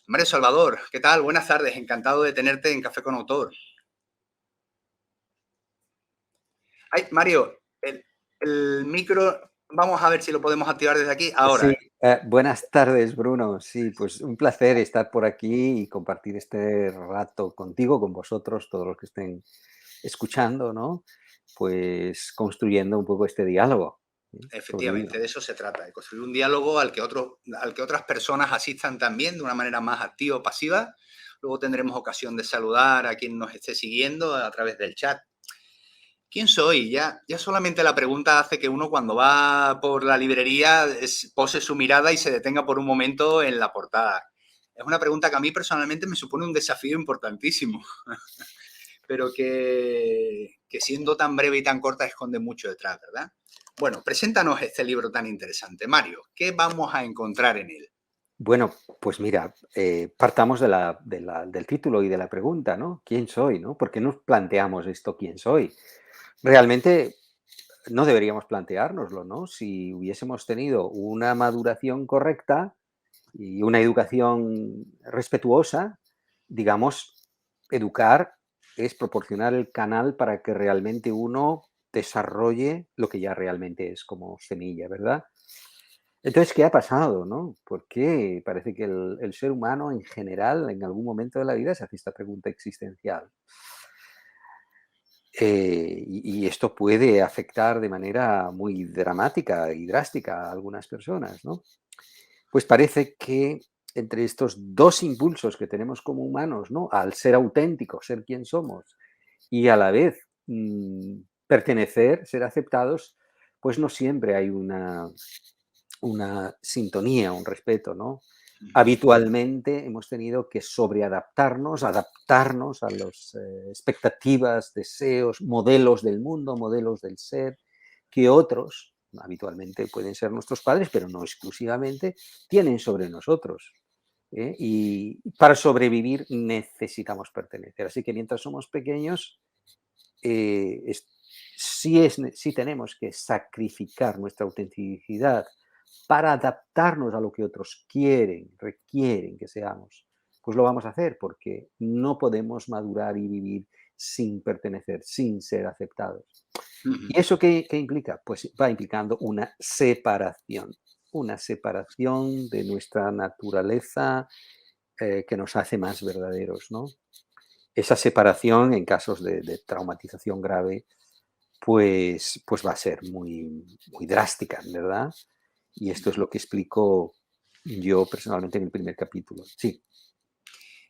Mario Salvador, ¿qué tal? Buenas tardes, encantado de tenerte en Café con Autor. Ay, Mario, el micro, vamos a ver si lo podemos activar desde aquí. Sí, Ahora, buenas tardes, Bruno. Sí, pues un placer estar por aquí y compartir este rato contigo, con vosotros, todos los que estén escuchando, ¿no? Pues construyendo un poco este diálogo, ¿sí? Sobre el efectivamente, libro. de eso se trata, de construir un diálogo al que otras personas asistan también de una manera más activa o pasiva. Luego tendremos ocasión de saludar a quien nos esté siguiendo a través del chat. ¿Quién soy? Ya solamente la pregunta hace que uno cuando va por la librería pose su mirada y se detenga por un momento en la portada. Es una pregunta que a mí personalmente me supone un desafío importantísimo, pero que siendo tan breve y tan corta esconde mucho detrás, ¿verdad? Bueno, preséntanos este libro tan interesante. Mario, ¿qué vamos a encontrar en él? Bueno, pues mira, partamos del título y de la pregunta, ¿no? ¿Quién soy, no? ¿Por qué nos planteamos esto, quién soy? Realmente no deberíamos planteárnoslo, ¿no? Si hubiésemos tenido una maduración correcta, y una educación respetuosa, digamos, educar es proporcionar el canal para que realmente uno desarrolle lo que ya realmente es como semilla, ¿verdad? Entonces, ¿qué ha pasado, no? ¿Por qué parece que el ser humano en general, en algún momento de la vida, se hace esta pregunta existencial? Y esto puede afectar de manera muy dramática y drástica a algunas personas, ¿no? Pues parece que entre estos dos impulsos que tenemos como humanos, ¿no? Al ser auténticos, ser quien somos, y a la vez pertenecer, ser aceptados, pues no siempre hay una sintonía, un respeto, ¿no? Habitualmente hemos tenido que sobreadaptarnos, adaptarnos a las expectativas, deseos, modelos del mundo, modelos del ser, que otros, habitualmente pueden ser nuestros padres, pero no exclusivamente, tienen sobre nosotros. Y para sobrevivir necesitamos pertenecer. Así que mientras somos pequeños, sí tenemos que sacrificar nuestra autenticidad para adaptarnos a lo que otros quieren, requieren que seamos. Pues lo vamos a hacer porque no podemos madurar y vivir sin pertenecer, sin ser aceptados. ¿Y eso qué implica? Pues va implicando una separación de nuestra naturaleza que nos hace más verdaderos, ¿no? Esa separación en casos de traumatización grave, pues va a ser muy drástica, ¿verdad? Y esto es lo que explico yo personalmente en el primer capítulo. Sí, sí.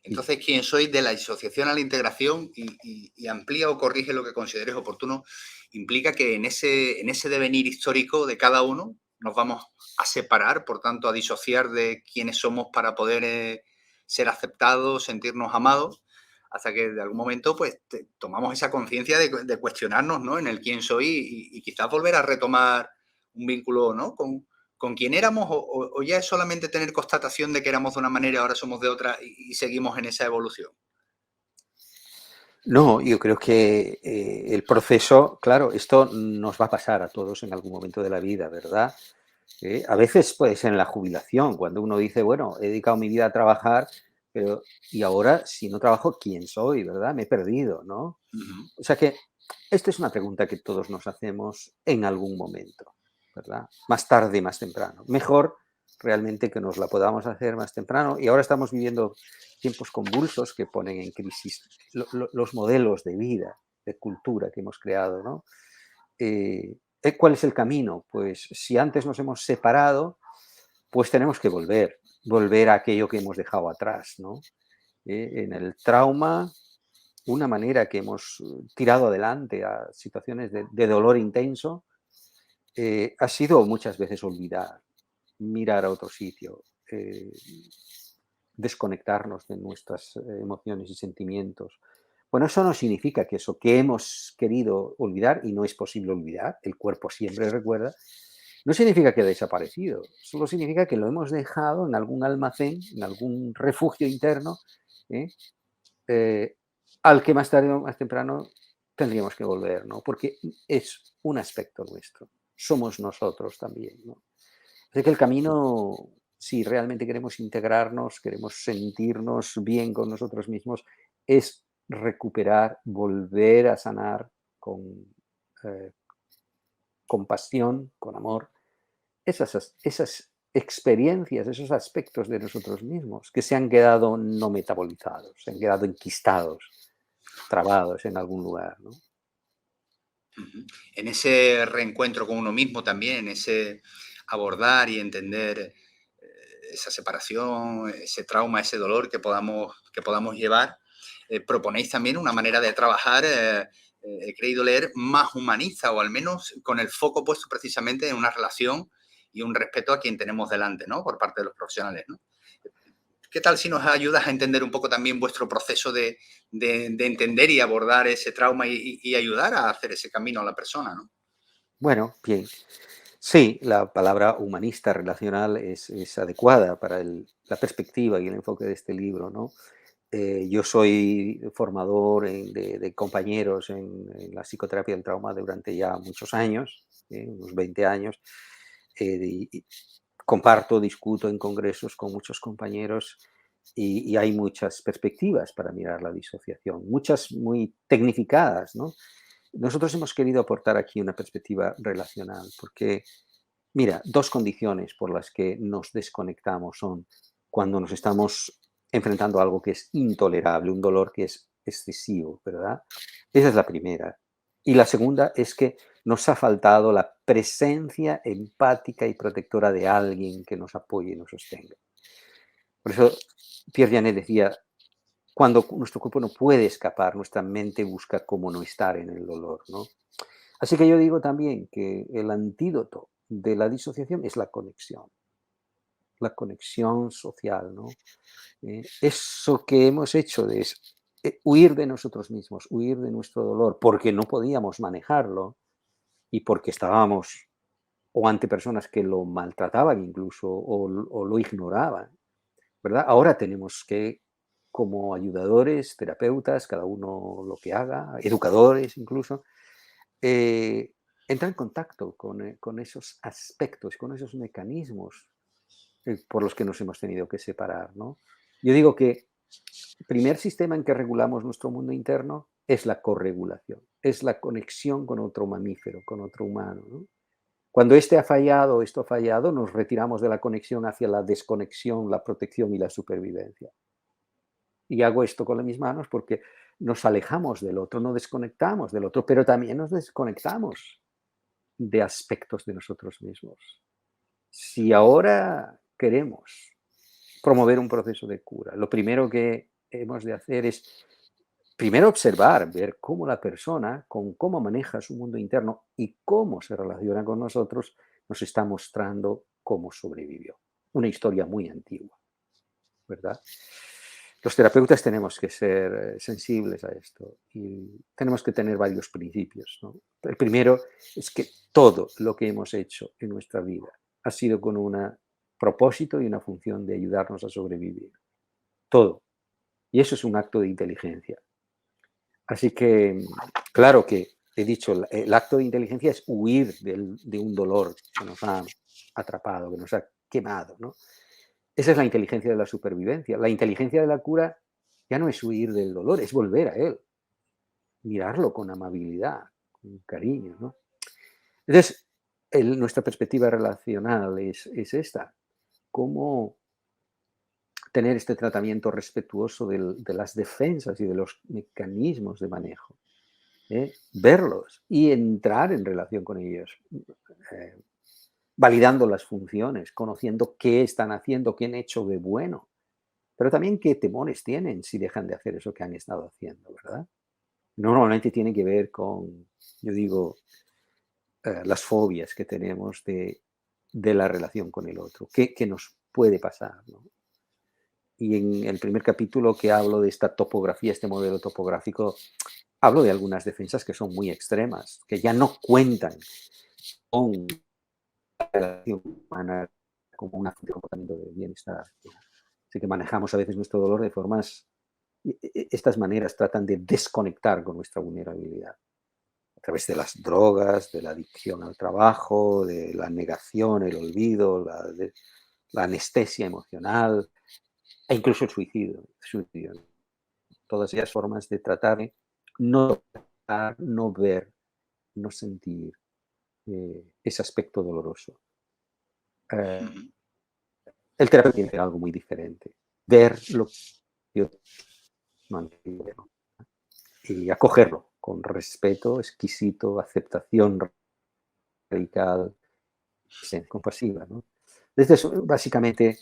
Entonces, ¿quién soy? De la disociación a la integración y amplía o corrige lo que consideres oportuno, implica que en ese devenir histórico de cada uno nos vamos a separar, por tanto, a disociar de quiénes somos para poder ser aceptados, sentirnos amados, hasta que de algún momento pues tomamos esa conciencia de cuestionarnos, ¿no? En el quién soy y quizás volver a retomar un vínculo, ¿no? Con quién éramos o ya es solamente tener constatación de que éramos de una manera y ahora somos de otra y seguimos en esa evolución. No, yo creo que el proceso, claro, esto nos va a pasar a todos en algún momento de la vida, ¿verdad? A veces puede ser en la jubilación, cuando uno dice, bueno, he dedicado mi vida a trabajar, pero y ahora si no trabajo, ¿quién soy, verdad? Me he perdido, ¿no? Ujú. O sea que esta es una pregunta que todos nos hacemos en algún momento, ¿verdad? Más tarde, más temprano. Mejor realmente que nos la podamos hacer más temprano. Y ahora estamos viviendo tiempos convulsos que ponen en crisis los modelos de vida, de cultura que hemos creado, ¿no? ¿Cuál es el camino? Pues si antes nos hemos separado, pues tenemos que volver a aquello que hemos dejado atrás, ¿no? En el trauma, una manera que hemos tirado adelante a situaciones de dolor intenso ha sido muchas veces olvidar, mirar a otro sitio, desconectarnos de nuestras emociones y sentimientos. Bueno, eso no significa que eso que hemos querido olvidar, y no es posible olvidar, el cuerpo siempre recuerda, no significa que ha desaparecido, solo significa que lo hemos dejado en algún almacén, en algún refugio interno, ¿eh? eh, al que más tarde o más temprano tendríamos que volver, ¿no? Porque es un aspecto nuestro, somos nosotros también, ¿no? Así que el camino si realmente queremos integrarnos, queremos sentirnos bien con nosotros mismos, es recuperar, volver a sanar con eh, compasión, con amor, esas experiencias, esos aspectos de nosotros mismos que se han quedado no metabolizados, se han quedado enquistados, trabados en algún lugar, ¿no? Ujú. En ese reencuentro con uno mismo también, en ese abordar y entender esa separación, ese trauma, ese dolor que podamos llevar, proponéis también una manera de trabajar, he creído leer, más humanista o al menos con el foco puesto precisamente en una relación y un respeto a quien tenemos delante, ¿no? Por parte de los profesionales, ¿no? ¿Qué tal si nos ayudas a entender un poco también vuestro proceso de entender y abordar ese trauma y ayudar a hacer ese camino a la persona, ¿no? Bueno, bien. Sí, la palabra humanista relacional es adecuada para la perspectiva y el enfoque de este libro, ¿no? Yo soy formador de compañeros en la psicoterapia del trauma durante ya muchos años, unos 20 años. Y comparto, discuto en congresos con muchos compañeros y hay muchas perspectivas para mirar la disociación, muchas muy tecnificadas, ¿no? Nosotros hemos querido aportar aquí una perspectiva relacional, porque, mira, dos condiciones por las que nos desconectamos son cuando nos estamos enfrentando a algo que es intolerable, un dolor que es excesivo, ¿verdad? Esa es la primera. Y la segunda es que nos ha faltado la presencia empática y protectora de alguien que nos apoye y nos sostenga. Por eso Pierre Janet decía, cuando nuestro cuerpo no puede escapar, nuestra mente busca cómo no estar en el dolor, ¿no? Así que yo digo también que el antídoto de la disociación es la conexión social, ¿no? Eso que hemos hecho de huir de nosotros mismos, huir de nuestro dolor, porque no podíamos manejarlo y porque estábamos o ante personas que lo maltrataban incluso o lo ignoraban, ¿verdad? Ahora tenemos que, como ayudadores, terapeutas, cada uno lo que haga, educadores incluso, eh, entrar en contacto con esos aspectos, con esos mecanismos por los que nos hemos tenido que separar, ¿no? Yo digo que el primer sistema en que regulamos nuestro mundo interno es la corregulación, es la conexión con otro mamífero, con otro humano, ¿no? Cuando este ha fallado, esto ha fallado, nos retiramos de la conexión hacia la desconexión, la protección y la supervivencia. Y hago esto con mis manos porque nos alejamos del otro, no desconectamos del otro, pero también nos desconectamos de aspectos de nosotros mismos. Si ahora queremos promover un proceso de cura, lo primero que hemos de hacer es primero observar, ver cómo la persona, con cómo maneja su mundo interno y cómo se relaciona con nosotros, nos está mostrando cómo sobrevivió. Una historia muy antigua, ¿verdad? Los terapeutas tenemos que ser sensibles a esto y tenemos que tener varios principios, ¿no? El primero es que todo lo que hemos hecho en nuestra vida ha sido con un propósito y una función de ayudarnos a sobrevivir. Todo. Y eso es un acto de inteligencia. Así que, claro que he dicho, el acto de inteligencia es huir de un dolor que nos ha atrapado, que nos ha quemado, ¿no? Esa es la inteligencia de la supervivencia. La inteligencia de la cura ya no es huir del dolor, es volver a él, mirarlo con amabilidad, con cariño, ¿no? Entonces, nuestra perspectiva relacional es esta, cómo tener este tratamiento respetuoso de las defensas y de los mecanismos de manejo. Verlos y entrar en relación con ellos, eh, validando las funciones, conociendo qué están haciendo, qué han hecho de bueno, pero también qué temores tienen si dejan de hacer eso que han estado haciendo, ¿verdad? Normalmente tiene que ver con, yo digo, las fobias que tenemos de la relación con el otro, qué nos puede pasar, ¿no? Y en el primer capítulo que hablo de esta topografía, este modelo topográfico, hablo de algunas defensas que son muy extremas, que ya no cuentan con la relación humana como una fuente de comportamiento de bienestar. Así que manejamos a veces nuestro dolor de formas, estas maneras tratan de desconectar con nuestra vulnerabilidad, a través de las drogas, de la adicción al trabajo, de la negación, el olvido, la anestesia emocional e incluso el suicidio. Todas ellas formas de tratar de no tocar, no ver, no sentir ese aspecto doloroso. Eh, Ujú. el terapeuta tiene que hacer algo muy diferente. Ver lo que otros no han querido y acogerlo con respeto exquisito, aceptación radical, compasiva, ¿no? Desde eso, básicamente,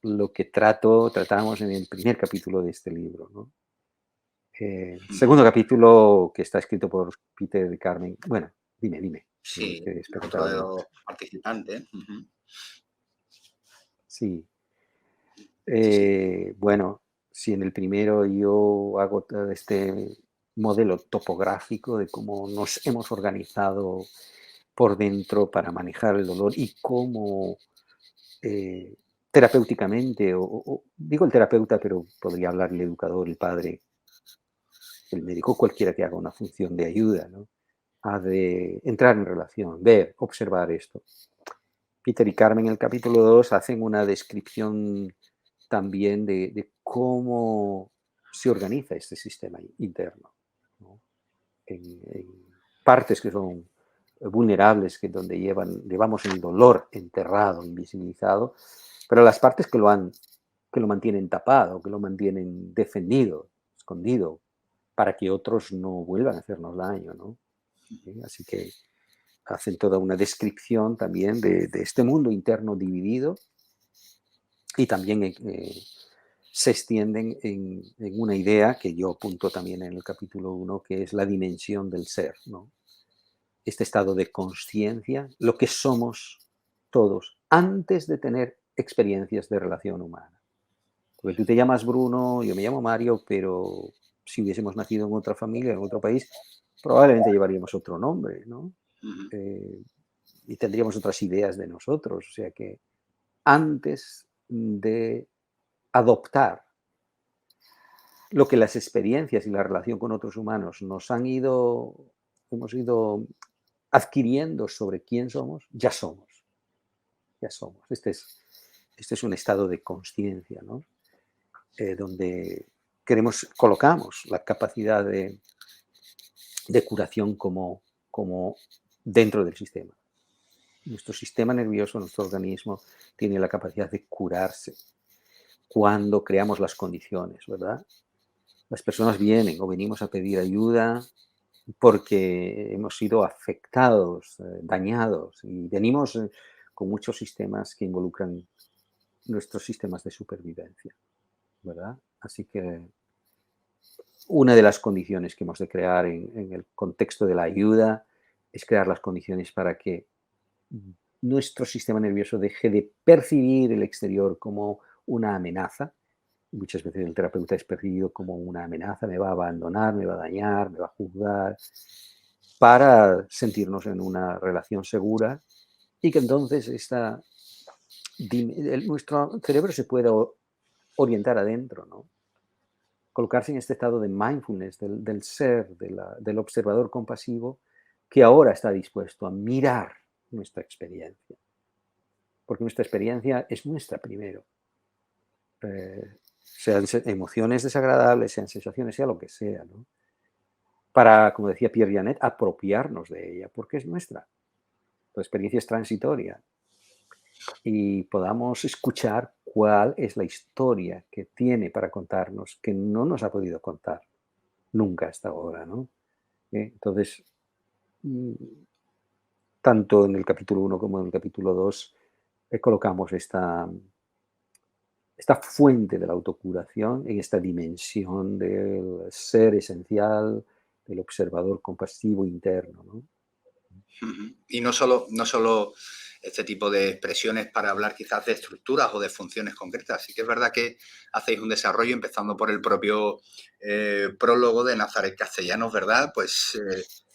lo que tratamos en el primer capítulo de este libro, ¿no? Segundo capítulo, que está escrito por Peter de Carmen. Bueno, dime, Sí, ¿quieres preguntar otro de algo? los participantes. Ujú. Sí. Sí, sí. Bueno, si en el primero yo hago todo este modelo topográfico de cómo nos hemos organizado por dentro para manejar el dolor y cómo eh, terapéuticamente, digo el terapeuta, pero podría hablar el educador, el padre, el médico, cualquiera que haga una función de ayuda, ¿no? Ha de entrar en relación, ver, observar esto. Peter y Carmen en el capítulo 2 hacen una descripción también de cómo se organiza este sistema interno, ¿no? En partes que son vulnerables, que donde llevamos el dolor enterrado, invisibilizado, pero las partes que lo mantienen tapado, que lo mantienen defendido, escondido, para que otros no vuelvan a hacernos daño, ¿no? Así que hacen toda una descripción también de este mundo interno dividido y también se extienden en una idea que yo apunto también en el capítulo 1, que es la dimensión del ser, ¿no? Este estado de conciencia, lo que somos todos antes de tener experiencias de relación humana. Porque tú te llamas Bruno, yo me llamo Mario, pero si hubiésemos nacido en otra familia, en otro país, probablemente llevaríamos otro nombre, ¿no? Ujú. Eh, y tendríamos otras ideas de nosotros. O sea que antes de adoptar lo que las experiencias y la relación con otros humanos hemos ido adquiriendo sobre quién somos, ya somos, ya somos. Este es un estado de conciencia, ¿no? Donde colocamos la capacidad de curación como dentro del sistema. Nuestro sistema nervioso, nuestro organismo, tiene la capacidad de curarse cuando creamos las condiciones, ¿verdad? Las personas vienen o venimos a pedir ayuda porque hemos sido afectados, dañados y venimos con muchos sistemas que involucran nuestros sistemas de supervivencia, ¿verdad? Así que una de las condiciones que hemos de crear en el contexto de la ayuda es crear las condiciones para que nuestro sistema nervioso deje de percibir el exterior como una amenaza. Muchas veces el terapeuta es percibido como una amenaza, me va a abandonar, me va a dañar, me va a juzgar, para sentirnos en una relación segura y que entonces nuestro cerebro se pueda orientar adentro, ¿no? Colocarse en este estado de mindfulness, del ser, del observador compasivo, que ahora está dispuesto a mirar nuestra experiencia. Porque nuestra experiencia es nuestra primero. Sean emociones desagradables, sean sensaciones, sea lo que sea, ¿no? Para, como decía Pierre Janet, apropiarnos de ella, porque es nuestra. La experiencia es transitoria. Y podamos escuchar cuál es la historia que tiene para contarnos, que no nos ha podido contar nunca hasta ahora, ¿no? Entonces, mm, tanto en el capítulo 1 como en el capítulo 2 colocamos esta fuente de la autocuración en esta dimensión del ser esencial, del observador compasivo interno, ¿no? Ujú. Y no solo este tipo de expresiones para hablar quizás de estructuras o de funciones concretas. Sí que es verdad que hacéis un desarrollo empezando por el propio prólogo de Nazaret Castellanos, ¿verdad? Pues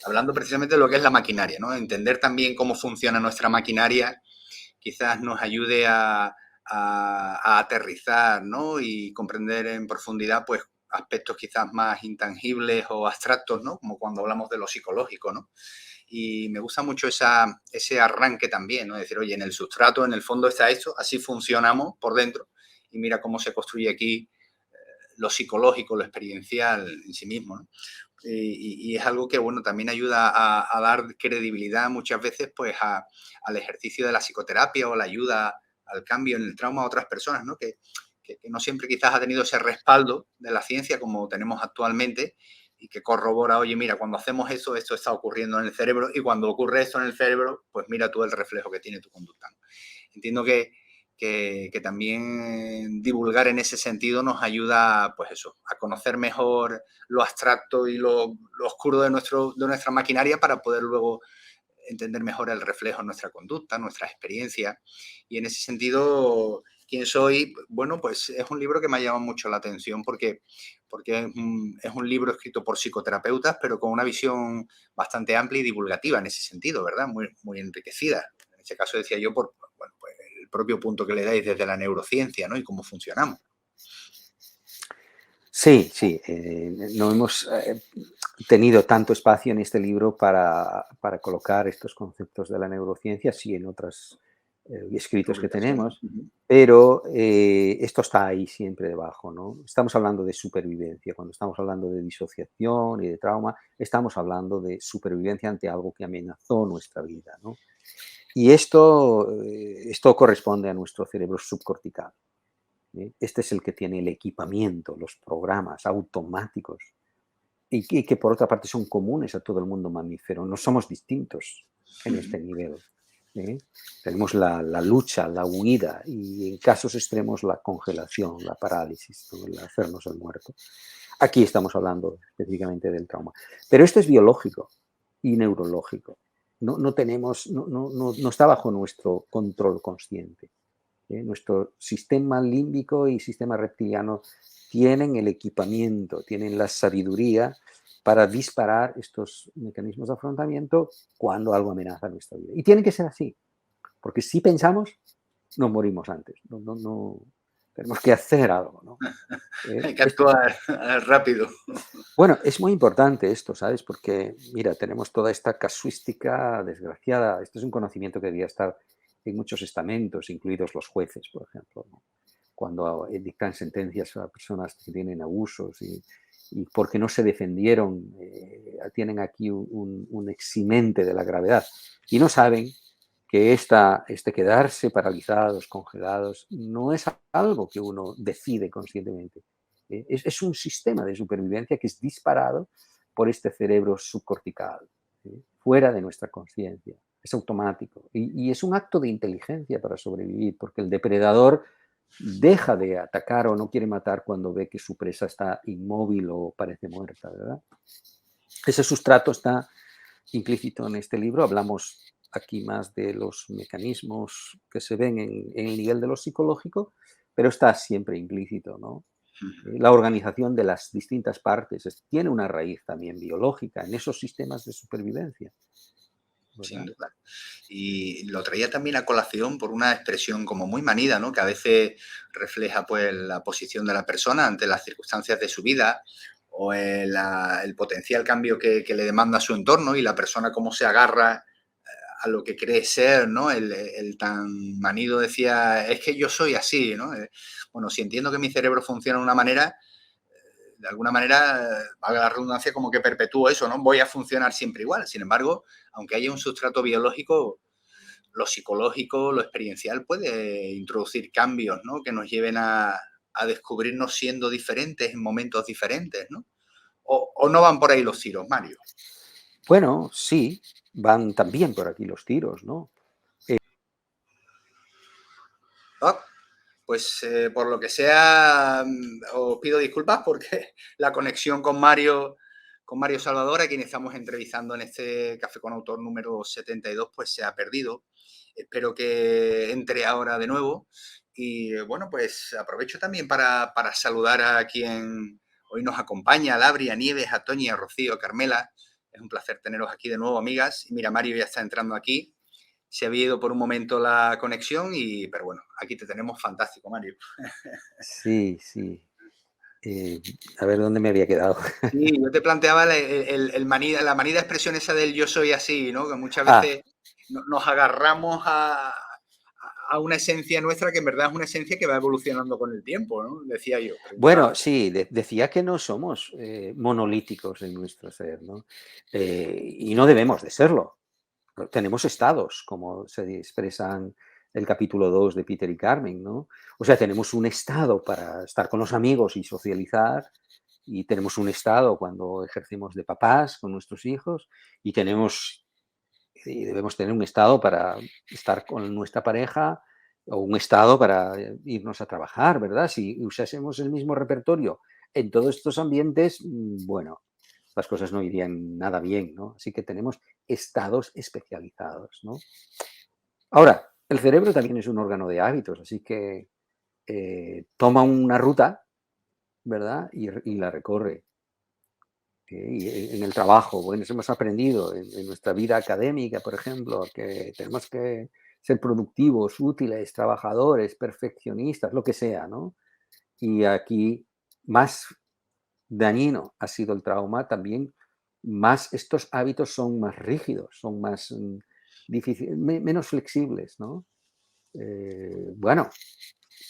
hablando precisamente de lo que es la maquinaria, ¿no? Entender también cómo funciona nuestra maquinaria quizás nos ayude a aterrizar, ¿no? Y comprender en profundidad, pues, aspectos quizás más intangibles o abstractos, ¿no? Como cuando hablamos de lo psicológico, ¿no? Y me gusta mucho ese arranque también, ¿no? Decir, oye, en el sustrato, en el fondo está esto, así funcionamos por dentro y mira cómo se construye aquí lo psicológico, lo experiencial en sí mismo, ¿no? Y es algo que, bueno, también ayuda a dar credibilidad muchas veces, pues, al ejercicio de la psicoterapia o la ayuda al cambio en el trauma a otras personas, ¿no? Que no siempre quizás ha tenido ese respaldo de la ciencia como tenemos actualmente y que corrobora, oye, mira, cuando hacemos eso, esto está ocurriendo en el cerebro y cuando ocurre esto en el cerebro, pues mira tú el reflejo que tiene tu conducta. Entiendo que también divulgar en ese sentido nos ayuda, pues eso, a conocer mejor lo abstracto y lo oscuro de nuestra maquinaria para poder luego entender mejor el reflejo en nuestra conducta, nuestra experiencia. Y en ese sentido, ¿quién soy? Bueno, pues es un libro que me ha llamado mucho la atención porque es un libro escrito por psicoterapeutas, pero con una visión bastante amplia y divulgativa en ese sentido, ¿verdad? Muy, muy enriquecida. En este caso decía yo por bueno, pues el propio punto que le dais desde la neurociencia, ¿no? Y cómo funcionamos. Sí, sí, no hemos tenido tanto espacio en este libro para colocar estos conceptos de la neurociencia, sí en otros escritos que Publicaciones. tenemos, pero esto está ahí siempre debajo, ¿no? Estamos hablando de supervivencia, cuando estamos hablando de disociación y de trauma, estamos hablando de supervivencia ante algo que amenazó nuestra vida, ¿no? Y esto corresponde a nuestro cerebro subcortical. Este es el que tiene el equipamiento, los programas automáticos y que por otra parte son comunes a todo el mundo mamífero. No somos distintos en este nivel. ¿eh? Tenemos la lucha, la huida y en casos extremos la congelación, la parálisis, ¿no? El hacernos el muerto. Aquí estamos hablando específicamente del trauma. Pero esto es biológico y neurológico. No tenemos, no está bajo nuestro control consciente. Nuestro sistema límbico y sistema reptiliano tienen el equipamiento, tienen la sabiduría para disparar estos mecanismos de afrontamiento cuando algo amenaza nuestra vida. Y tiene que ser así, porque si pensamos, nos morimos antes. Tenemos que hacer algo. ¿no? Hay que Esto es, actuar rápido. bueno, es muy importante esto, ¿sabes? Porque, mira, tenemos toda esta casuística desgraciada. Esto es un conocimiento que debía estar en muchos estamentos, incluidos los jueces, por ejemplo, ¿no? Cuando dictan sentencias a personas que tienen abusos y porque no se defendieron, tienen aquí un eximente de la gravedad. Y no saben que este quedarse paralizados, congelados, no es algo que uno decide conscientemente. Es un sistema de supervivencia que es disparado por este cerebro subcortical, fuera de nuestra conciencia. Es automático. Y es un acto de inteligencia para sobrevivir, porque el depredador deja de atacar o no quiere matar cuando ve que su presa está inmóvil o parece muerta, ¿verdad? Ese sustrato está implícito en este libro. Hablamos aquí más de los mecanismos que se ven en el nivel de lo psicológico, pero está siempre implícito, ¿no? La organización de las distintas partes tiene una raíz también biológica en esos sistemas de supervivencia, Sin ¿verdad? duda. Y lo traía también a colación por una expresión como muy manida, ¿no? Que a veces refleja pues la posición de la persona ante las circunstancias de su vida o el potencial cambio que le demanda su entorno y la persona cómo se agarra a lo que cree ser, ¿no? El tan manido decía, es que yo soy así, ¿no? Bueno, si entiendo que mi cerebro funciona de una manera, de alguna manera, valga la redundancia, como que perpetúo eso, ¿no? Voy a funcionar siempre igual. Sin embargo, aunque haya un sustrato biológico, lo psicológico, lo experiencial puede introducir cambios, ¿no? Que nos lleven a descubrirnos siendo diferentes en momentos diferentes, ¿no? O no van por ahí los tiros, Mario. Bueno, sí, van también por aquí los tiros, ¿no? Ah, pues por lo que sea, os pido disculpas porque la conexión con Mario Salvador, a quien estamos entrevistando en este Café con Autor número 72, pues se ha perdido. Espero que entre ahora de nuevo. Y bueno, pues aprovecho también para saludar a quien hoy nos acompaña, a Labri, a Nieves, a Toñi, a Rocío, a Carmela. Es un placer teneros aquí de nuevo, amigas. Y mira, Mario ya está entrando aquí. Se había ido por un momento la conexión, pero bueno, aquí te tenemos fantástico, Mario. Sí, sí. A ver dónde me había quedado. Sí, yo te planteaba la manida expresión esa del yo soy así, ¿no? Que muchas Ah, veces nos agarramos a una esencia nuestra que en verdad es una esencia que va evolucionando con el tiempo, ¿no? Decía yo. bueno, sí, decía que no somos monolíticos en nuestro ser, ¿no? Y no debemos de serlo. Tenemos estados, como se expresan el capítulo 2 de Peter y Carmen, ¿no? O sea, tenemos un estado para estar con los amigos y socializar, y tenemos un estado cuando ejercemos de papás con nuestros hijos, y debemos tener un estado para estar con nuestra pareja, o un estado para irnos a trabajar, ¿verdad? Si usásemos el mismo repertorio en todos estos ambientes, bueno, las cosas no irían nada bien, ¿no? Así que tenemos estados especializados, ¿no? Ahora, el cerebro también es un órgano de hábitos, así que toma una ruta, ¿verdad? Y la recorre. Y en el trabajo, bueno, hemos aprendido en nuestra vida académica, por ejemplo, que tenemos que ser productivos, útiles, trabajadores, perfeccionistas, lo que sea, ¿no? Y aquí más dañino ha sido el trauma, también más estos hábitos son más rígidos, son más menos flexibles, ¿no? Bueno,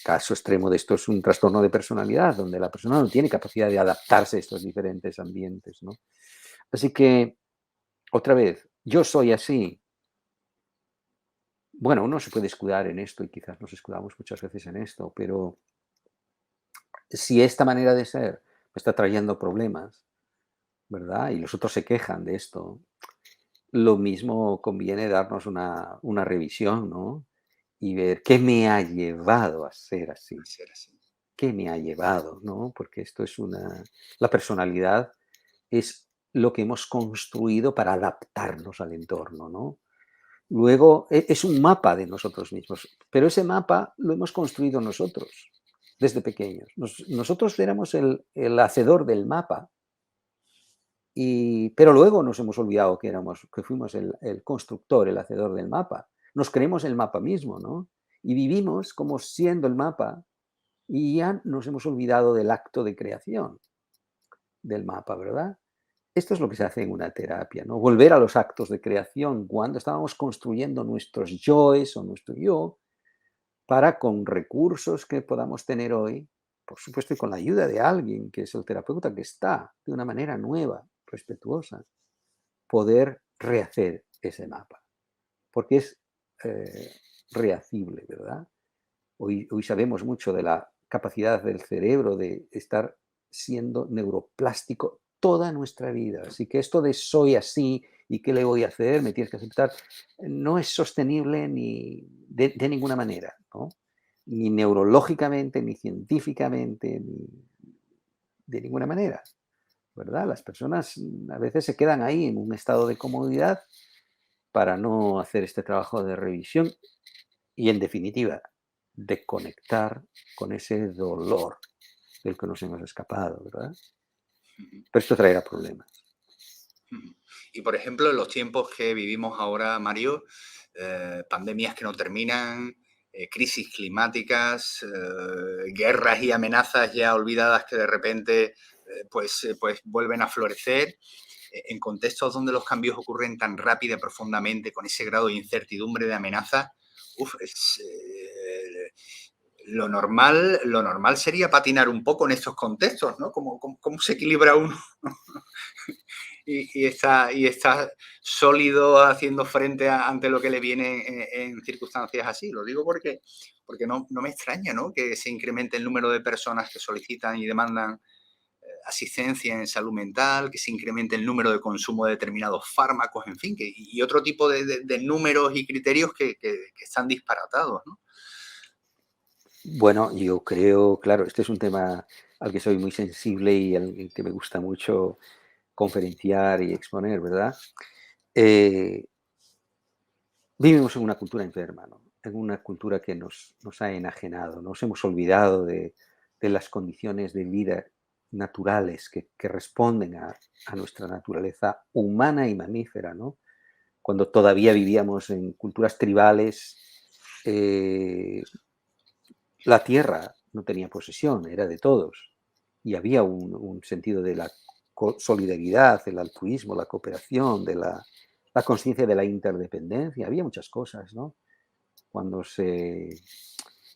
caso extremo de esto es un trastorno de personalidad, donde la persona no tiene capacidad de adaptarse a estos diferentes ambientes, ¿no? Así que, otra vez, yo soy así. Bueno, uno se puede escudar en esto y quizás nos escudamos muchas veces en esto, pero si esta manera de ser me está trayendo problemas, ¿verdad? Y los otros se quejan de esto, lo mismo conviene darnos una revisión, ¿no? Y ver qué me ha llevado a ser así, Ser así. qué me ha llevado, ¿no? Porque esto es la personalidad es lo que hemos construido para adaptarnos al entorno, ¿no? Luego es un mapa de nosotros mismos, pero ese mapa lo hemos construido nosotros desde pequeños. Nosotros éramos el hacedor del mapa, pero luego nos hemos olvidado que fuimos el constructor, el hacedor del mapa. Nos creemos el mapa mismo, ¿no? Y vivimos como siendo el mapa y ya nos hemos olvidado del acto de creación del mapa, ¿verdad? Esto es lo que se hace en una terapia, ¿no? Volver a los actos de creación cuando estábamos construyendo nuestros yoes o nuestro yo para con recursos que podamos tener hoy, por supuesto, y con la ayuda de alguien que es el terapeuta que está de una manera nueva, respetuosa, poder rehacer ese mapa, porque es eh, rehacible, ¿verdad? Hoy sabemos mucho de la capacidad del cerebro de estar siendo neuroplástico toda nuestra vida. Así que esto de soy así y qué le voy a hacer, me tienes que aceptar, no es sostenible ni de ninguna manera, ¿no? Ni neurológicamente, ni científicamente, ni de ninguna manera, ¿verdad? Las personas a veces se quedan ahí en un estado de comodidad para no hacer este trabajo de revisión y, en definitiva, de conectar con ese dolor del que nos hemos escapado, ¿verdad? Pero esto traerá problemas. Y por ejemplo, en los tiempos que vivimos ahora, Mario, pandemias que no terminan, crisis climáticas, guerras y amenazas ya olvidadas que de repente pues vuelven a florecer, en contextos donde los cambios ocurren tan rápido y profundamente, con ese grado de incertidumbre, de amenaza, lo normal sería patinar un poco en estos contextos, ¿no? ¿Cómo se equilibra uno y está sólido haciendo frente ante lo que le viene en circunstancias así? Lo digo porque no me extraña, ¿no?, que se incremente el número de personas que solicitan y demandan asistencia en salud mental, que se incremente el número de consumo de determinados fármacos, en fin, y otro tipo de números y criterios que están disparatados, ¿no? Bueno, yo creo, claro, este es un tema al que soy muy sensible y al que me gusta mucho conferenciar y exponer, ¿verdad? Eh, Vivimos en una cultura enferma, ¿no? En una cultura que nos ha enajenado, nos hemos olvidado de las condiciones de vida naturales que responden a nuestra naturaleza humana y mamífera, ¿no? Cuando todavía vivíamos en culturas tribales, eh, la tierra no tenía posesión, era de todos. y había un sentido de la solidaridad, el altruismo, la cooperación, de la conciencia de la interdependencia, había muchas cosas, ¿no? Cuando se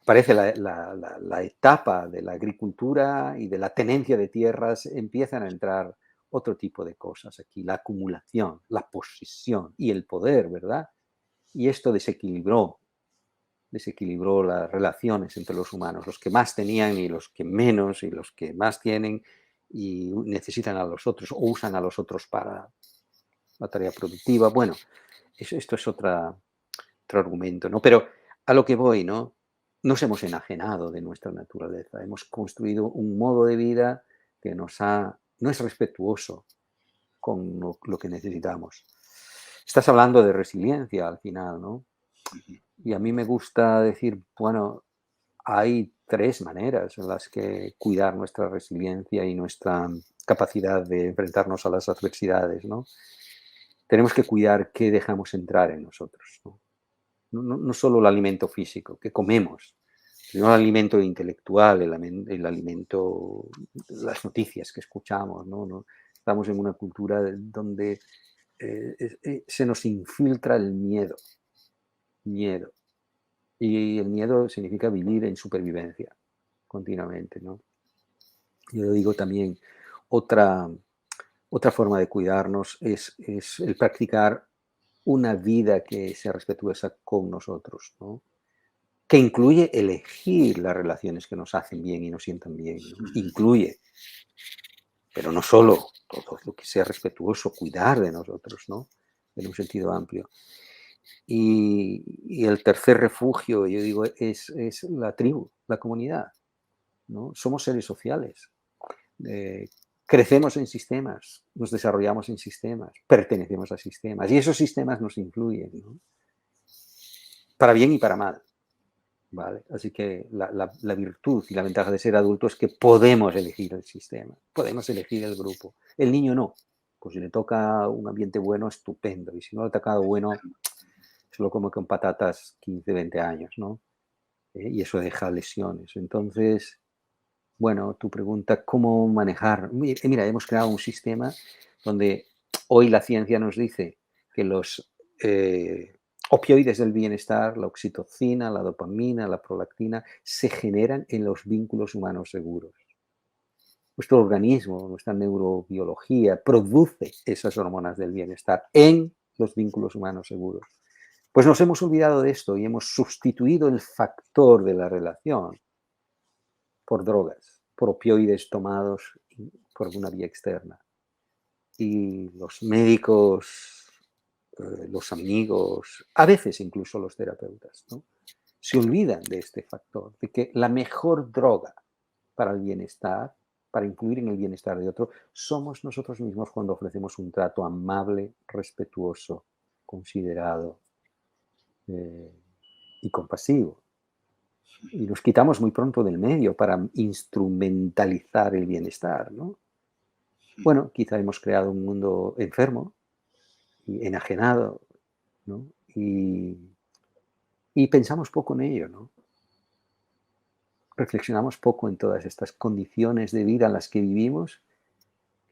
parece la etapa de la agricultura y de la tenencia de tierras, empiezan a entrar otro tipo de cosas aquí, la acumulación, la posesión y el poder, ¿verdad? Y esto desequilibró las relaciones entre los humanos, los que más tenían y los que menos, y los que más tienen y necesitan a los otros o usan a los otros para la tarea productiva. Bueno, esto es otro argumento, ¿no? Pero a lo que voy, ¿no? Nos hemos enajenado de nuestra naturaleza, hemos construido un modo de vida que no es respetuoso con lo que necesitamos. Estás hablando de resiliencia al final, ¿no? Y a mí me gusta decir, bueno, hay tres maneras en las que cuidar nuestra resiliencia y nuestra capacidad de enfrentarnos a las adversidades, ¿no? Tenemos que cuidar qué dejamos entrar en nosotros, ¿no? No solo el alimento físico que comemos, sino el alimento intelectual, el alimento, las noticias que escuchamos, ¿no? Estamos en una cultura donde se nos infiltra el miedo. Y el miedo significa vivir en supervivencia continuamente, ¿no? Yo digo también, otra, otra forma de cuidarnos es el practicar una vida que sea respetuosa con nosotros, ¿no? Que incluye elegir las relaciones que nos hacen bien y nos sientan bien, ¿no? Incluye, pero no solo todo lo que sea respetuoso, cuidar de nosotros, ¿no? En un sentido amplio. Y el tercer refugio, yo digo, es la tribu, la comunidad, ¿no? Somos seres sociales. eh, Crecemos en sistemas, nos desarrollamos en sistemas, pertenecemos a sistemas y esos sistemas nos influyen, ¿no? Para bien y para mal, ¿vale? Así que la virtud y la ventaja de ser adulto es que podemos elegir el sistema, podemos elegir el grupo. El niño no. Pues si le toca un ambiente bueno, estupendo. Y si no le ha tocado bueno, se lo come con patatas 15, 20 años, ¿no? Y eso deja lesiones. Entonces, bueno, tu pregunta, ¿cómo manejar? Mira, hemos creado un sistema donde hoy la ciencia nos dice que los opioides del bienestar, la oxitocina, la dopamina, la prolactina, se generan en los vínculos humanos seguros. Nuestro organismo, nuestra neurobiología produce esas hormonas del bienestar en los vínculos humanos seguros. Pues nos hemos olvidado de esto y hemos sustituido el factor de la relación por drogas, por opioides tomados por una vía externa. Y los médicos, los amigos, a veces incluso los terapeutas, ¿no? Se olvidan de este factor, de que la mejor droga para el bienestar, para influir en el bienestar de otro, somos nosotros mismos cuando ofrecemos un trato amable, respetuoso, considerado eh, y compasivo. Y nos quitamos muy pronto del medio para instrumentalizar el bienestar, ¿no? Bueno, quizá hemos creado un mundo enfermo y enajenado, ¿no? Y pensamos poco en ello, ¿no? Reflexionamos poco en todas estas condiciones de vida en las que vivimos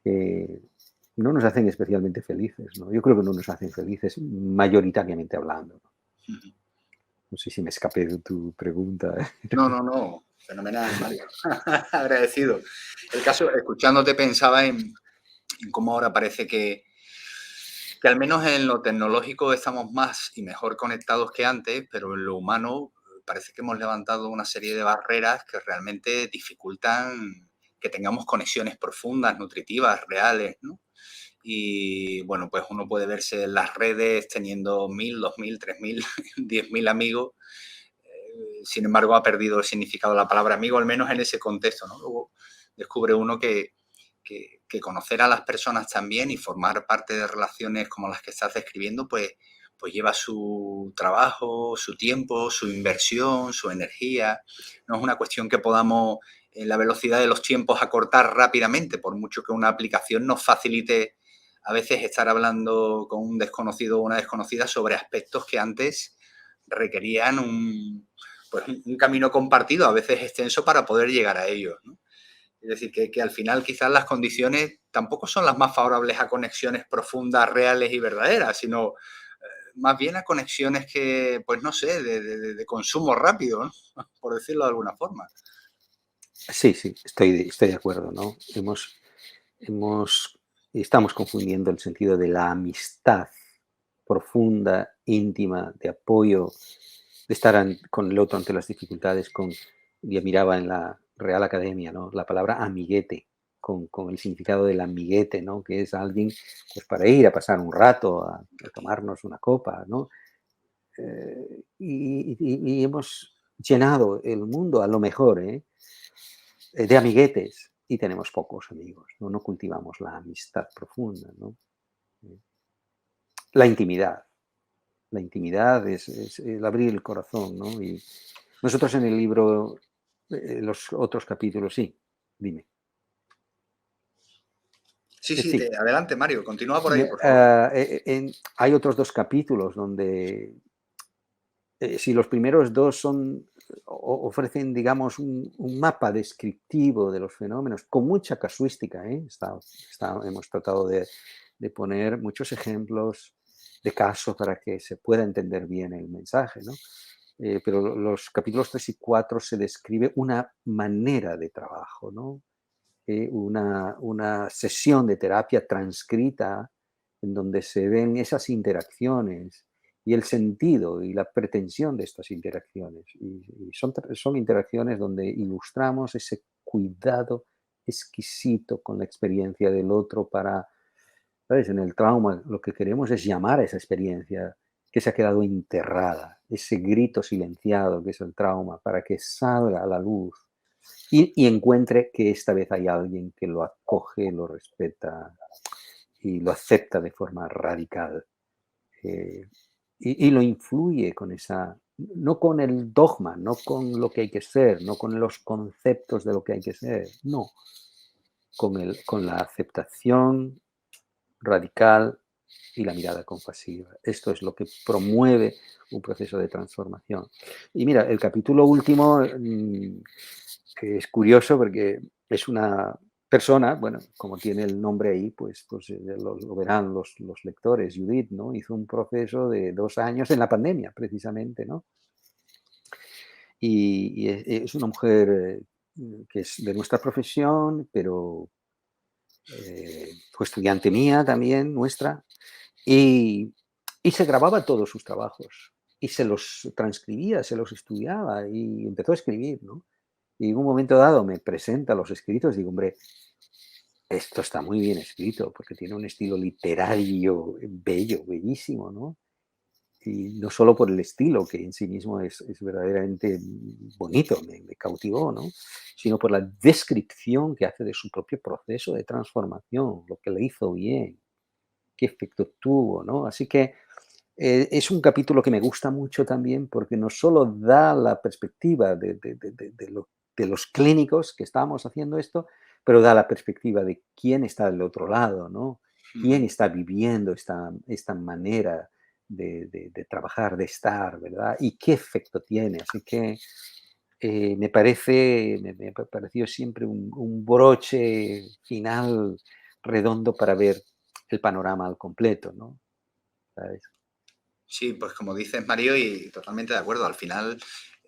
que no nos hacen especialmente felices, ¿no? Yo creo que no nos hacen felices mayoritariamente hablando, ¿no? No sé si me escapé de tu pregunta. No, fenomenal, Mario. Agradecido. El caso, escuchándote, pensaba en cómo ahora parece que al menos en lo tecnológico estamos más y mejor conectados que antes, pero en lo humano parece que hemos levantado una serie de barreras que realmente dificultan que tengamos conexiones profundas, nutritivas, reales, ¿no? Y bueno, pues uno puede verse en las redes teniendo 1000, 2000, 3000, 10.000 amigos. Sin embargo, ha perdido el significado de la palabra amigo, al menos en ese contexto, ¿no? Luego descubre uno que conocer a las personas también y formar parte de relaciones como las que estás describiendo, pues lleva su trabajo, su tiempo, su inversión, su energía. No es una cuestión que podamos, en la velocidad de los tiempos, acortar rápidamente, por mucho que una aplicación nos facilite a veces estar hablando con un desconocido o una desconocida sobre aspectos que antes requerían pues un camino compartido, a veces extenso, para poder llegar a ellos, ¿no? Es decir, que al final quizás las condiciones tampoco son las más favorables a conexiones profundas, reales y verdaderas, sino más bien a conexiones que, pues no sé, de consumo rápido, ¿no? Por decirlo de alguna forma. Sí, sí, estoy de acuerdo, ¿no? Estamos confundiendo el sentido de la amistad profunda, íntima, de apoyo, de estar con el otro ante las dificultades, ya miraba en la Real Academia, ¿no? La palabra amiguete, con el significado del amiguete, ¿no? Que es alguien, pues para ir a pasar un rato, a tomarnos una copa, ¿no? Y hemos llenado el mundo, a lo mejor, de amiguetes, y tenemos pocos amigos, ¿no? No cultivamos la amistad profunda, ¿no? La intimidad. La intimidad es el abrir el corazón, ¿no? Y nosotros en el libro, los otros capítulos, sí, dime. Sí, sí, Sí, adelante, Mario, continúa por ahí, por favor. hay otros dos capítulos donde, si los primeros dos ofrecen, digamos, un mapa descriptivo de los fenómenos, con mucha casuística, ¿eh? Hemos tratado de poner muchos ejemplos de casos para que se pueda entender bien el mensaje, ¿no? Pero los capítulos 3 y 4 se describe una manera de trabajo, ¿no? Una sesión de terapia transcrita en donde se ven esas interacciones y el sentido y la pretensión de estas interacciones. Y son interacciones donde ilustramos ese cuidado exquisito con la experiencia del otro para, ¿sabes? En el trauma lo que queremos es llamar a esa experiencia que se ha quedado enterrada, ese grito silenciado que es el trauma, para que salga a la luz y encuentre que esta vez hay alguien que lo acoge, lo respeta y lo acepta de forma radical. eh, y lo influye con no con el dogma, no con lo que hay que ser, no con los conceptos de lo que hay que ser, no, con la aceptación radical y la mirada compasiva. Esto es lo que promueve un proceso de transformación. Y mira, el capítulo último, que es curioso porque es una persona, bueno, como tiene el nombre ahí, pues lo verán los lectores, Judith, ¿no? Hizo un proceso de 2 años en la pandemia, precisamente, ¿no? Y es una mujer que es de nuestra profesión, pero fue estudiante mía también, nuestra, y, y se grababa todos sus trabajos y se los transcribía, se los estudiaba y empezó a escribir, ¿no? Y en un momento dado me presenta los escritos y digo, hombre, esto está muy bien escrito porque tiene un estilo literario bello, bellísimo, ¿no? Y no solo por el estilo, que en sí mismo es verdaderamente bonito, me cautivó, ¿no? Sino por la descripción que hace de su propio proceso de transformación, lo que le hizo bien, qué efecto tuvo, ¿no? Así que es un capítulo que me gusta mucho también porque no solo da la perspectiva de los clínicos que estamos haciendo esto, pero da la perspectiva de quién está del otro lado, ¿no? Quién está viviendo esta manera de trabajar, de estar, ¿verdad? Y qué efecto tiene. Así que me pareció siempre un broche final redondo para ver el panorama al completo, ¿no? ¿Sabes? Sí, pues como dices, Mario, y totalmente de acuerdo. Al final,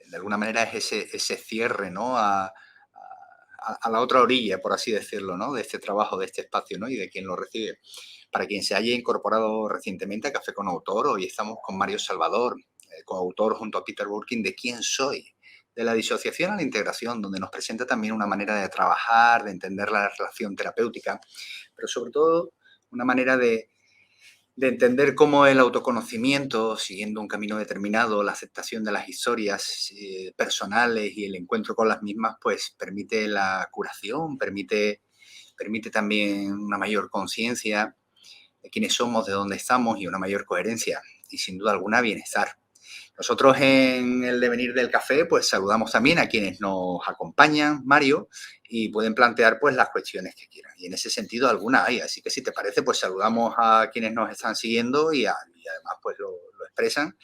de alguna manera es ese cierre, ¿no? A la otra orilla, por así decirlo, ¿no? De este trabajo, de este espacio, ¿no? Y de quien lo recibe. Para quien se haya incorporado recientemente a Café con Autor, hoy estamos con Mario Salvador, coautor junto a Peter Burkin de ¿Quién soy? De la disociación a la integración, donde nos presenta también una manera de trabajar, de entender la relación terapéutica, pero sobre todo una manera de entender cómo el autoconocimiento, siguiendo un camino determinado, la aceptación de las historias personales y el encuentro con las mismas, pues permite la curación, permite también una mayor conciencia de quiénes somos, de dónde estamos y una mayor coherencia y sin duda alguna bienestar. Nosotros en el devenir del café pues saludamos también a quienes nos acompañan, Mario, y pueden plantear pues las cuestiones que quieran. Y en ese sentido alguna hay, así que si te parece pues saludamos a quienes nos están siguiendo y además pues lo expresan.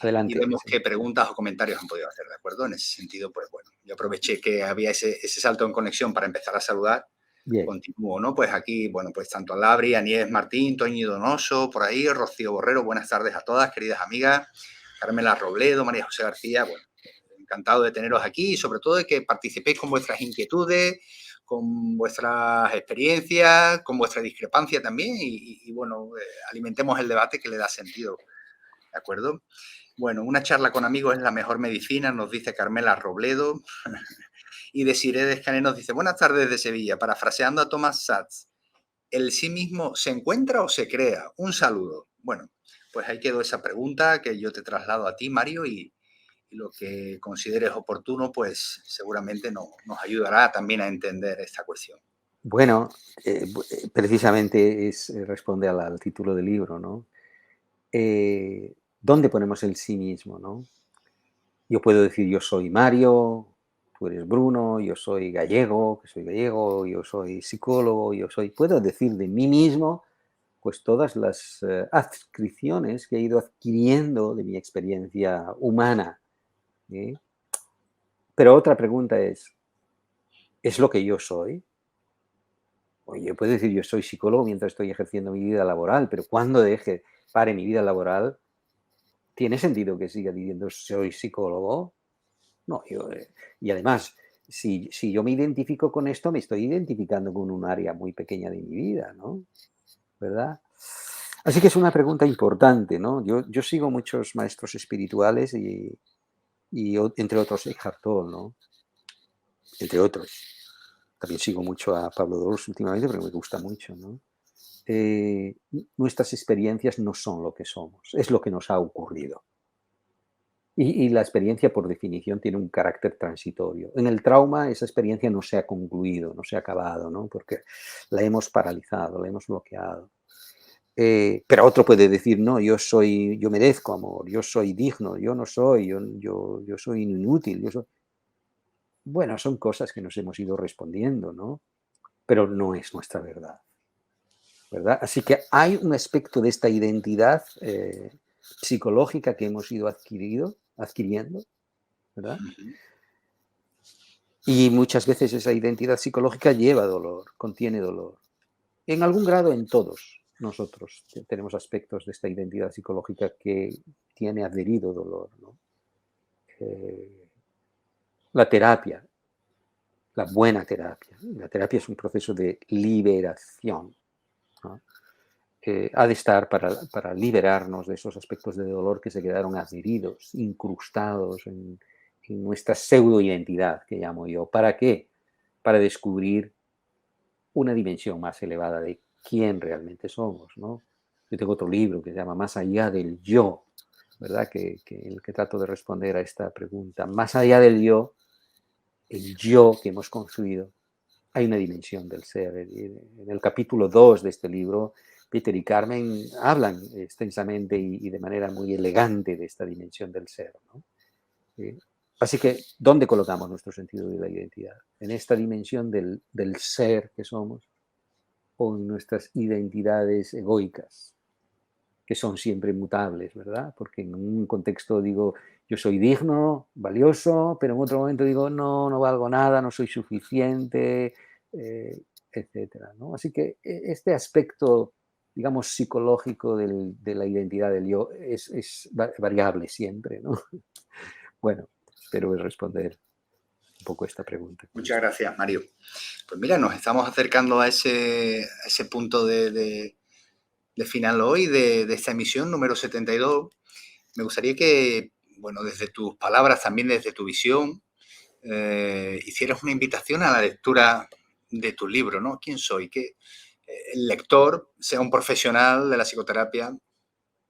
y Adelante. vemos Sí. qué preguntas o comentarios han podido hacer, ¿de acuerdo? En ese sentido, pues bueno, yo aproveché que había ese salto en conexión para empezar a saludar. Bien. Continúo, ¿no? Pues aquí, bueno, pues tanto a Labri, a Nieves Martín, Toñi Donoso, por ahí, Rocío Borrero, buenas tardes a todas, queridas amigas, Carmela Robledo, María José García, bueno, encantado de teneros aquí y sobre todo de que participéis con vuestras inquietudes, con vuestras experiencias, con vuestra discrepancia también y bueno, alimentemos el debate que le da sentido, ¿de acuerdo? Bueno, una charla con amigos es la mejor medicina, nos dice Carmela Robledo. Y Desiree Descané nos dice, buenas tardes de Sevilla, parafraseando a Thomas Sachs, ¿el sí mismo se encuentra o se crea? Un saludo. Bueno, pues ahí quedó esa pregunta que yo te traslado a ti, Mario, y lo que consideres oportuno, pues seguramente nos ayudará también a entender esta cuestión. Bueno, precisamente responde al título del libro, ¿no? ¿Dónde ponemos el sí mismo, no? Yo puedo decir yo soy Mario, tú eres Bruno, yo soy gallego, que soy gallego, yo soy psicólogo, puedo decir de mí mismo pues todas las adscripciones que he ido adquiriendo de mi experiencia humana. ¿Eh? Pero otra pregunta ¿es lo que yo soy? Oye, yo puedo decir yo soy psicólogo mientras estoy ejerciendo mi vida laboral, pero cuando pare mi vida laboral, ¿tiene sentido que siga diciendo soy psicólogo? No, y además, si yo me identifico con esto, me estoy identificando con un área muy pequeña de mi vida, ¿no? ¿Verdad? Así que es una pregunta importante, ¿no? Yo sigo muchos maestros espirituales entre otros Eckhart Tolle, ¿no? Entre otros. También sigo mucho a Pablo Doros últimamente, pero me gusta mucho, ¿no? Nuestras experiencias no son lo que somos, es lo que nos ha ocurrido. Y la experiencia, por definición, tiene un carácter transitorio. En el trauma, esa experiencia no se ha concluido, no se ha acabado, ¿no? Porque la hemos paralizado, la hemos bloqueado. Pero otro puede decir, no, yo merezco amor, yo soy digno, yo no soy, yo soy inútil. Bueno, son cosas que nos hemos ido respondiendo, ¿no? Pero no es nuestra verdad, ¿verdad? Así que hay un aspecto de esta identidad psicológica que hemos ido adquiriendo, ¿verdad? Y muchas veces esa identidad psicológica lleva dolor, contiene dolor. En algún grado en todos nosotros tenemos aspectos de esta identidad psicológica que tiene adherido dolor, ¿no? La terapia, la buena terapia. La terapia es un proceso de liberación, ¿no? Ha de estar para liberarnos de esos aspectos de dolor que se quedaron adheridos, incrustados en nuestra pseudo-identidad, que llamo yo. ¿Para qué? Para descubrir una dimensión más elevada de quién realmente somos, ¿no? Yo tengo otro libro que se llama Más allá del yo, ¿verdad? En el que trato de responder a esta pregunta. Más allá del yo, el yo que hemos construido, hay una dimensión del ser. En el capítulo 2 de este libro, Peter y Carmen hablan extensamente y de manera muy elegante de esta dimensión del ser, ¿no? Así que, ¿dónde colocamos nuestro sentido de la identidad? ¿En esta dimensión del ser que somos o en nuestras identidades egoicas, que son siempre mutables, ¿verdad? Porque en un contexto digo, yo soy digno, valioso, pero en otro momento digo, no, no valgo nada, no soy suficiente, etcétera, ¿no? Así que este aspecto, digamos, psicológico de la identidad del yo es variable siempre, ¿no? Bueno, espero responder un poco esta pregunta. Muchas gracias, Mario. Pues mira, nos estamos acercando a ese punto de final hoy de esta emisión número 72. Me gustaría que, bueno, desde tus palabras, también desde tu visión, hicieras una invitación a la lectura de tu libro, ¿no? ¿Quién soy? Que el lector sea un profesional de la psicoterapia,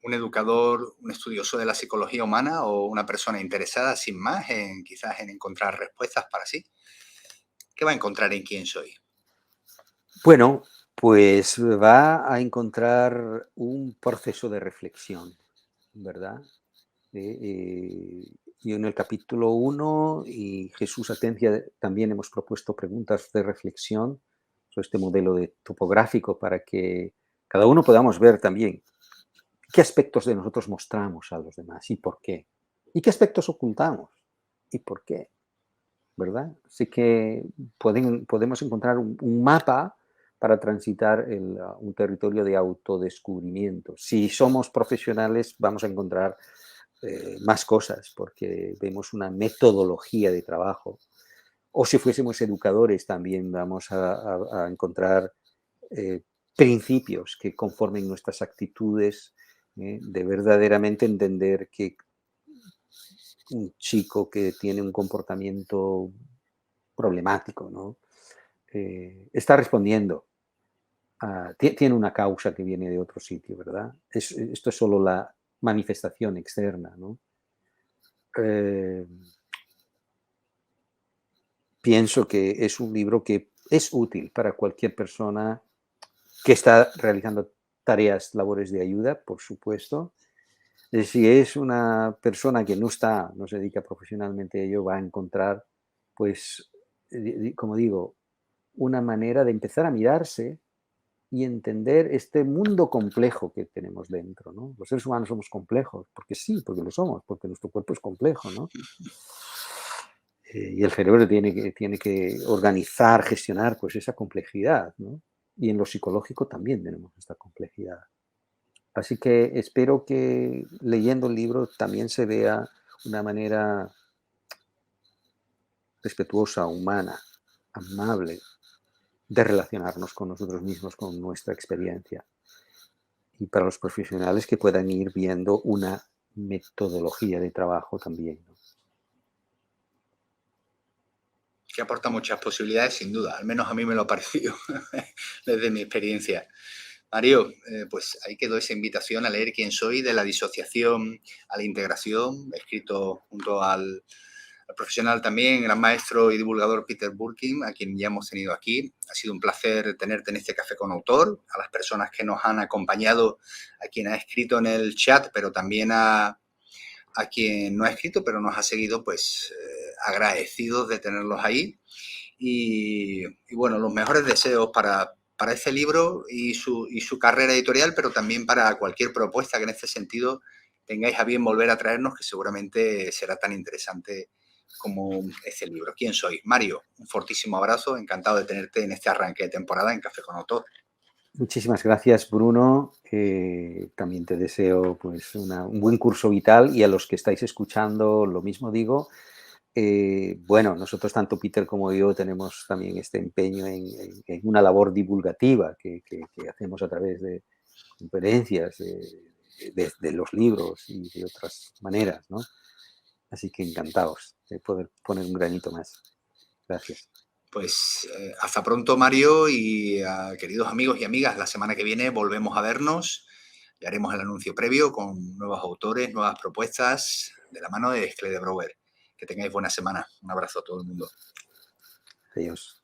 un educador, un estudioso de la psicología humana o una persona interesada, sin más, quizás en encontrar respuestas para sí. ¿Qué va a encontrar en quién soy? Bueno, pues va a encontrar un proceso de reflexión, ¿verdad? Y en el capítulo 1 y Jesús Atencia también hemos propuesto preguntas de reflexión sobre este modelo de topográfico para que cada uno podamos ver también qué aspectos de nosotros mostramos a los demás y por qué. Y qué aspectos ocultamos y por qué, ¿verdad? Así que podemos encontrar un mapa para transitar un territorio de autodescubrimiento. Si somos profesionales, vamos a encontrar más cosas, porque vemos una metodología de trabajo. O si fuésemos educadores, también vamos a encontrar eh, principios que conformen nuestras actitudes, de verdaderamente entender que un chico que tiene un comportamiento problemático, ¿no? Está respondiendo, tiene una causa que viene de otro sitio, ¿verdad? Esto es solo la manifestación externa, ¿no? Eh, Pienso que es un libro que es útil para cualquier persona que está realizando tareas, labores de ayuda, por supuesto. Si es una persona que no se dedica profesionalmente a ello, va a encontrar, pues, como digo, una manera de empezar a mirarse y entender este mundo complejo que tenemos dentro, ¿no? Los seres humanos somos complejos, porque sí, porque lo somos, porque nuestro cuerpo es complejo, ¿no? Y el cerebro tiene que organizar, gestionar, pues, esa complejidad, ¿no? Y en lo psicológico también tenemos esta complejidad. Así que espero que leyendo el libro también se vea una manera respetuosa, humana, amable, de relacionarnos con nosotros mismos, con nuestra experiencia. Y para los profesionales que puedan ir viendo una metodología de trabajo también, ¿no? Que aporta muchas posibilidades, sin duda. Al menos a mí me lo ha parecido desde mi experiencia. Mario, pues ahí quedó esa invitación a leer Quién soy, de la disociación a la integración, escrito junto al profesional también, gran maestro y divulgador Peter Burkin, a quien ya hemos tenido aquí. Ha sido un placer tenerte en este Café con Autor, a las personas que nos han acompañado, a quien ha escrito en el chat, pero también a quien no ha escrito, pero nos ha seguido, pues agradecidos de tenerlos ahí. Y bueno, los mejores deseos para este libro y su carrera editorial, pero también para cualquier propuesta que en este sentido tengáis a bien volver a traernos, que seguramente será tan interesante como este libro. ¿Quién soy? Mario, un fortísimo abrazo, encantado de tenerte en este arranque de temporada en Café con Autor. Muchísimas gracias, Bruno. También te deseo, pues, un buen curso vital, y a los que estáis escuchando lo mismo digo. Bueno, nosotros, tanto Peter como yo, tenemos también este empeño en una labor divulgativa que hacemos a través de conferencias, de los libros y de otras maneras, ¿no? Así que encantados de poder poner un granito más. Gracias. Pues hasta pronto, Mario, y queridos amigos y amigas, la semana que viene volvemos a vernos y haremos el anuncio previo con nuevos autores, nuevas propuestas de la mano de Escle de Brouwer. Que tengáis buena semana. Un abrazo a todo el mundo. Adiós.